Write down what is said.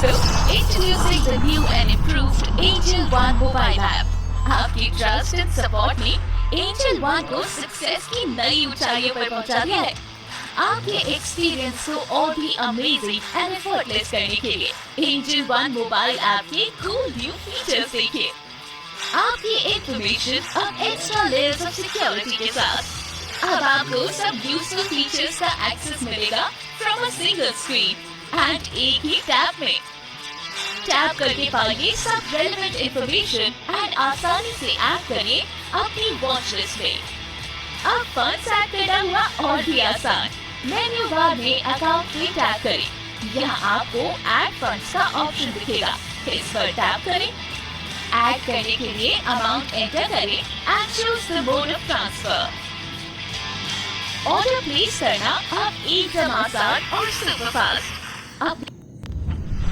दोस्तों, introducing the new and improved Angel One mobile app. आपकी trust and support ने angel one को success की नई ऊंचाइयों पर पहुंचा दिया है। आपके एक्सपीरियंस को और भी अमेजिंग एंड एफर्टलेस करने के लिए एंजल वन मोबाइल ऐप के कूल न्यू फीचर्स देखिए। आपकी इंफॉर्मेशन अब एक्स्ट्रा लेयर्स ऑफ सिक्योरिटी के साथ। अब आपको सब यूजफुल फीचर्स का एक्सेस मिलेगा from a single screen and एक ही टैप में। टैप करके पाइए सब रेलेवेंट इंफॉर्मेशन एंड आसानी से ऐड करिए अपनी वॉच लिस्ट में। अब फंड्स ऐड करना हुआ और भी आसान। मेन्यू बार में अकाउंट में टैप करें। यहाँ आपको ऐड फंड्स का ऑप्शन दिखेगा, इस पर टैप करें। ऐड करने के लिए अमाउंट एंटर करें and choose the mode of transfer. Order place करना अब एकदम आसान और सुपर फास्ट।